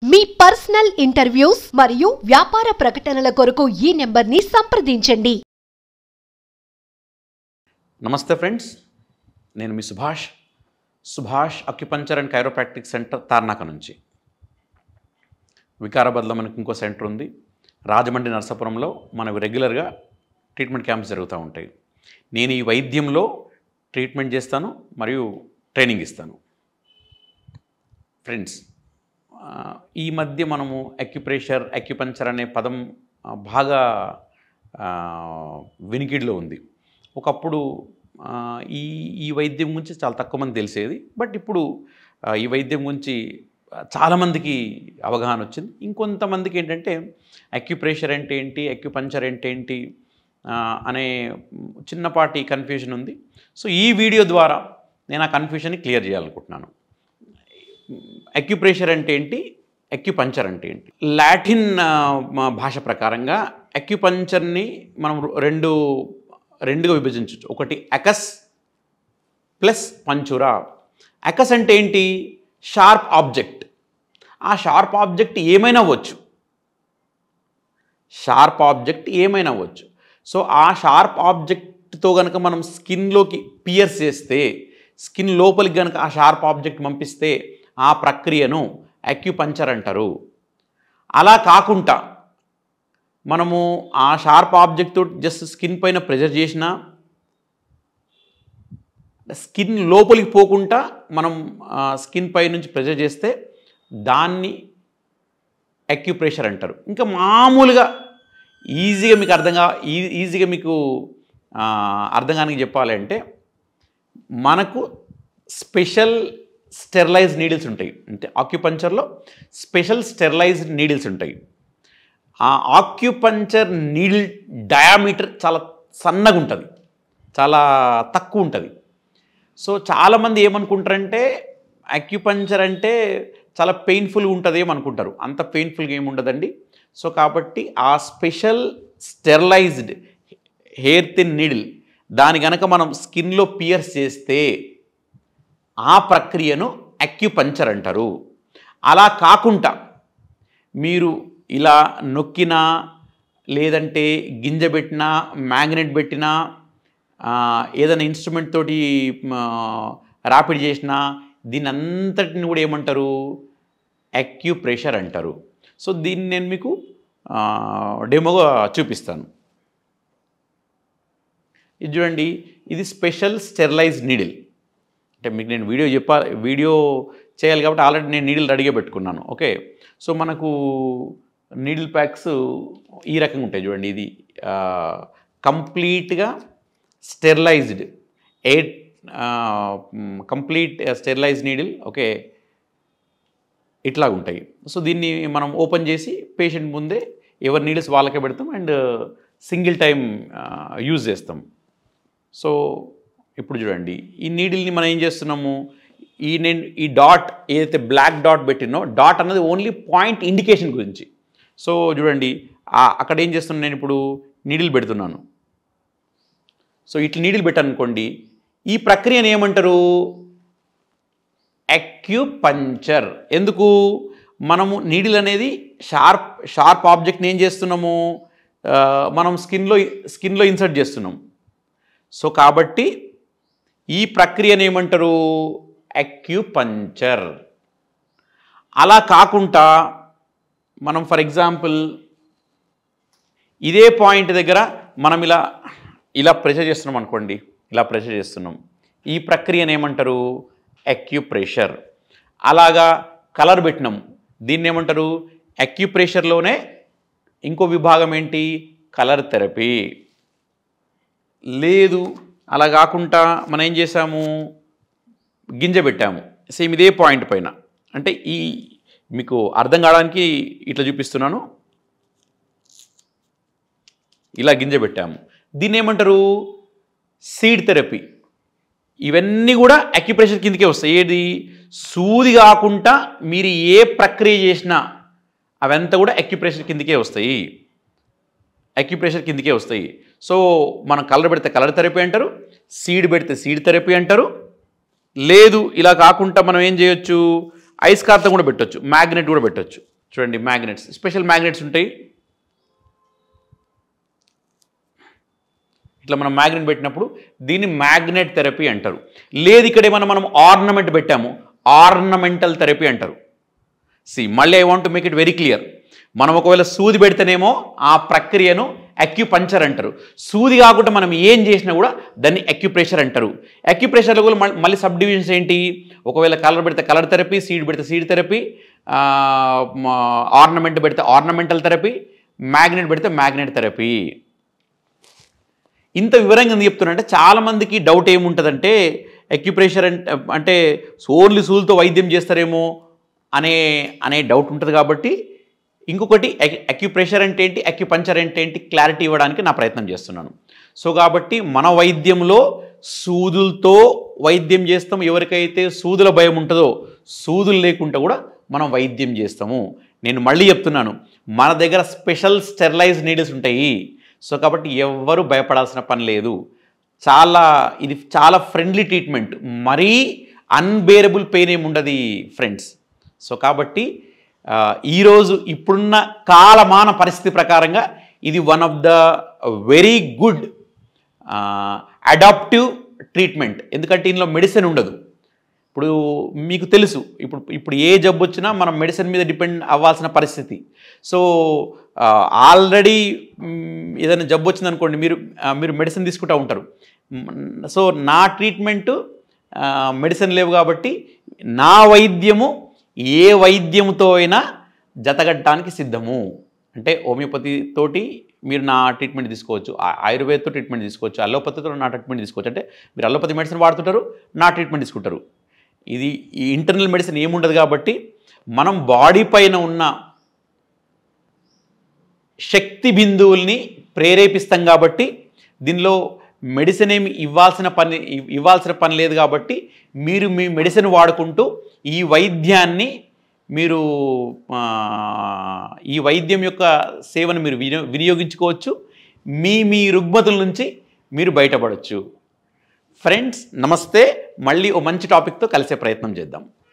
మీ personal interviews మరియు వ్యాపార ప్రకటనల కొరకు ఈ నెంబర్ని సంప్రదించండి. నమస్తే ఫ్రెండ్స్, నేను మీ Subhash acupuncture and chiropractic centre Tarnaka నుంచి. వికారాబాద్లో మనకు ఇంకో సెంటర్ ఉంది. రాజమండ్రి నరసాపురంలో మనకు రెగ్యులర్గా ట్రీట్మెంట్ క్యాంప్స్ జరుగుతూ ఉంటాయి. నేను ఈ వైద్యంలో ట్రీట్మెంట్ చేస్తాను మరియు ట్రైనింగ్ ఇస్తాను. ఫ్రెండ్స్, ఈ మధ్య మనము అక్యుపంచర్ అనే పదం బాగా వినికిడిలో ఉంది. ఒకప్పుడు ఈ వైద్యం గురించి చాలా తక్కువ మంది తెలిసేది. బట్ ఇప్పుడు ఈ వైద్యం గురించి చాలామందికి అవగాహన వచ్చింది. ఇంకొంతమందికి ఏంటంటే అక్యుప్రెషర్ అంటే ఏంటి, అక్యుపంచర్ అంటే ఏంటి అనే చిన్నపాటి కన్ఫ్యూజన్ ఉంది. సో ఈ వీడియో ద్వారా నేను ఆ కన్ఫ్యూజన్ని క్లియర్ చేయాలనుకుంటున్నాను. అక్యుప్రెషర్ అంటే ఏంటి, అక్యుపంచర్ అంటే ఏంటి? లాటిన్ భాష ప్రకారంగా అక్యుపంచర్ని మనం రెండుగా విభజించవచ్చు. ఒకటి అకస్ ప్లస్ పంచురా. అకస్ అంటే ఏంటి? Sharp object. ఆ షార్ప్ ఆబ్జెక్ట్ ఏమైనా అవ్వచ్చు. సో ఆ షార్ప్ ఆబ్జెక్ట్తో కనుక మనం స్కిన్లోకి పియర్స్ చేస్తే, స్కిన్ లోపలికి కనుక ఆ షార్ప్ ఆబ్జెక్ట్ పంపిస్తే ఆ ప్రక్రియను అక్యుపంచర్ అంటారు. అలా కాకుండా మనము ఆ షార్ప్ ఆబ్జెక్ట్తో జస్ట్ స్కిన్ పైన ప్రెజర్ చేసినా, స్కిన్ లోపలికి పోకుండా మనం స్కిన్ పై నుంచి ప్రెజర్ చేస్తే దాన్ని అక్యుప్రెషర్ అంటారు. ఇంకా మామూలుగా ఈజీగా మీకు అర్థం కానికి చెప్పాలి అంటే, మనకు స్పెషల్ స్టెరిలైజ్డ్ నీడిల్స్ ఉంటాయి. అంటే ఆక్యుపంచర్లో స్పెషల్ స్టెరిలైజ్డ్ నీడిల్స్ ఉంటాయి. ఆ ఆక్యుపంచర్ నీడిల్ డయామీటర్ చాలా సన్నగా ఉంటుంది, చాలా తక్కువ ఉంటుంది. సో చాలామంది ఏమనుకుంటారంటే అక్యుపంచర్ అంటే చాలా పెయిన్ఫుల్గా ఉంటుంది ఏమనుకుంటారు. అంత పెయిన్ఫుల్గా ఏముండదండి. సో కాబట్టి ఆ special sterilised hair thin needle దాని కనుక మనం స్కిన్లో పియర్స్ చేస్తే ఆ ప్రక్రియను అక్యుపంచర్ అంటారు. అలా కాకుండా మీరు ఇలా నొక్కినా, లేదంటే గింజ పెట్టినా, మ్యాగ్నెట్ పెట్టినా, ఏదైనా ఇన్స్ట్రుమెంట్ తోటి ర్యాపిడ్ చేసినా, దీని అంతటిని కూడా ఏమంటారు? అక్యుప్రెషర్ అంటారు. సో దీన్ని నేను మీకు డెమోగా చూపిస్తాను. ఇది చూడండి, ఇది స్పెషల్ స్టెరిలైజ్డ్ నీడిల్. అంటే మీకు నేను వీడియో చేయాలి కాబట్టి ఆల్రెడీ నేను నీడిల్ రెడీగా పెట్టుకున్నాను. ఓకే, సో మనకు నీడిల్ ప్యాక్స్ ఈ రకంగా ఉంటాయి. చూడండి, ఇది కంప్లీట్గా sterilised complete sterilised needle. Okay, ఇట్లా ఉంటాయి. సో దీన్ని మనం ఓపెన్ చేసి పేషెంట్ ముందే ఎవరి నీడిల్స్ వాళ్ళకే పెడతాం అండ్ సింగిల్ టైం యూజ్ చేస్తాం. సో ఇప్పుడు చూడండి, ఈ నీడిల్ని మనం ఏం చేస్తున్నాము, ఈ డాట్ ఏదైతే బ్లాక్ డాట్ పెట్టినో, డాట్ అన్నది ఓన్లీ పాయింట్ ఇండికేషన్ గురించి. సో చూడండి, అక్కడ ఏం చేస్తున్నాను, నేను ఇప్పుడు నీడిల్ పెడుతున్నాను. సో ఇట్లా నీడిల్ పెట్టాను అనుకోండి, ఈ ప్రక్రియను ఏమంటారు? అక్యుపంచర్. ఎందుకు? మనము నీడిల్ అనేది షార్ప్ ఆబ్జెక్ట్ని ఏం చేస్తున్నాము, మనం స్కిన్లో ఇన్సర్ట్ చేస్తున్నాం. సో కాబట్టి ఈ ప్రక్రియను ఏమంటారు? అక్యుపంచర్. అలా కాకుండా మనం ఫర్ ఎగ్జాంపుల్ ఇదే పాయింట్ దగ్గర మనం ఇలా ప్రెషర్ చేస్తున్నాం అనుకోండి, ఇలా ప్రెషర్ చేస్తున్నాం. ఈ ప్రక్రియను ఏమంటారు? అక్యుప్రెషర్. అలాగా కలర్ పెట్టినాం, దీన్ని ఏమంటారు? అక్యుప్రెషర్లోనే ఇంకో విభాగం ఏంటి? Colour therapy. లేదు, అలా కాకుండా మనం ఏం చేసాము, గింజ పెట్టాము సేమ్ ఇదే పాయింట్ పైన. అంటే మీకు అర్థం కావడానికి ఇట్లా చూపిస్తున్నాను. ఇలా గింజ పెట్టాము, దీన్ని ఏమంటారు? Seed therapy. ఇవన్నీ కూడా అక్యుప్రెషర్ కిందకే వస్తాయి. ఏది? సూది కాకుండా మీరు ఏ ప్రక్రియ చేసినా అవంతా కూడా అక్యుప్రెషర్ కిందకే వస్తాయి. సో మనం కలర్ పెడితే కలర్ థెరపీ అంటారు, సీడ్ పెడితే సీడ్ థెరపీ అంటారు. లేదు ఇలా కాకుండా మనం ఏం చేయొచ్చు, ఐస్ కార్తం కూడా పెట్టొచ్చు, మ్యాగ్నెట్ కూడా పెట్టొచ్చు. చూడండి మ్యాగ్నెట్స్, స్పెషల్ మ్యాగ్నెట్స్ ఉంటాయి. ఇట్లా మనం మ్యాగ్నెట్ పెట్టినప్పుడు దీన్ని మ్యాగ్నెట్ థెరపీ అంటారు. లేదు ఇక్కడ ఏమన్నా మనం ఆర్నమెంట్ పెట్టాము, ఆర్నమెంటల్ థెరపీ అంటారు. మళ్ళీ I want to make it very clear. మనం ఒకవేళ సూది పెడితేనేమో ఆ ప్రక్రియను అక్యుపంక్చర్ అంటారు. సూది కాకుండా మనం ఏం చేసినా కూడా దాన్ని అక్యుప్రెషర్ అంటారు. అక్యుప్రెషర్లో కూడా మళ్ళీ సబ్ డివిజన్స్ ఏంటి? ఒకవేళ కలర్ పెడితే కలర్ థెరపీ, సీడ్ పెడితే సీడ్ థెరపీ, ఆర్నమెంట్ పెడితే ఆర్నమెంటల్ థెరపీ, మ్యాగ్నెట్ పెడితే మ్యాగ్నెట్ థెరపీ. ఇంత వివరంగా ఎందుకు చెప్తున్నా అంటే చాలామందికి డౌట్ ఏముంటుందంటే అక్యుప్రెషర్ అంటే ఓన్లీ సూదులతో వైద్యం చేస్తారేమో అనే డౌట్ ఉంటుంది. కాబట్టి ఇంకొకటి అక్యుప్రెషర్ అంటే ఏంటి, అక్యుపంక్చర్ అంటే ఏంటి క్లారిటీ ఇవ్వడానికి నా ప్రయత్నం చేస్తున్నాను. సో కాబట్టి మన వైద్యంలో సూదులతో వైద్యం చేస్తాం. ఎవరికైతే సూదుల భయం ఉంటుందో సూదులు లేకుండా కూడా మనం వైద్యం చేస్తాము. నేను మళ్ళీ చెప్తున్నాను, మన దగ్గర స్పెషల్ స్టెరిలైజ్ నీడిల్స్ ఉంటాయి. సో కాబట్టి ఎవ్వరూ భయపడాల్సిన పని లేదు. ఇది చాలా ఫ్రెండ్లీ ట్రీట్మెంట్, మరీ అన్బేరబుల్ పెయిన్ ఏమి ఉండదు ఫ్రెండ్స్. సో కాబట్టి ఈరోజు ఇప్పుడున్న కాలమాన పరిస్థితి ప్రకారంగా ఇది one of the very good adaptive treatment. ఎందుకంటే ఇందులో మెడిసిన్ ఉండదు. ఇప్పుడు మీకు తెలుసు, ఇప్పుడు ఏ జబ్బు వచ్చినా మనం మెడిసిన్ మీద డిపెండ్ అవ్వాల్సిన పరిస్థితి. సో ఆల్రెడీ ఏదైనా జబ్బు వచ్చిందనుకోండి, మీరు మెడిసిన్ తీసుకుంటూ ఉంటారు. సో నా ట్రీట్మెంటు మెడిసిన్ లేవు కాబట్టి నా వైద్యము ఏ వైద్యముతో అయినా జతగట్టడానికి సిద్ధము. అంటే హోమియోపతి తోటి మీరు నా ట్రీట్మెంట్ తీసుకోవచ్చు, ఆయుర్వేదతో ట్రీట్మెంట్ తీసుకోవచ్చు, అలోపతితో నా ట్రీట్మెంట్ తీసుకోవచ్చు. అంటే మీరు అలోపతి మెడిసిన్ వాడుతుంటారు, నా ట్రీట్మెంట్ తీసుకుంటారు. ఈ ఇంటర్నల్ మెడిసిన్ ఏముండదు కాబట్టి మనం బాడీ పైన ఉన్న శక్తి బిందువుల్ని ప్రేరేపిస్తాం. కాబట్టి దీనిలో మెడిసిన్ ఏమి ఇవ్వాల్సిన పని లేదు. కాబట్టి మీరు మీ మెడిసిన్ వాడుకుంటూ ఈ వైద్యం యొక్క సేవను మీరు వినియోగించుకోవచ్చు. మీ రుగ్మతుల నుంచి మీరు బయటపడవచ్చు. ఫ్రెండ్స్ నమస్తే, మళ్ళీ ఓ మంచి టాపిక్తో కలిసే ప్రయత్నం చేద్దాం.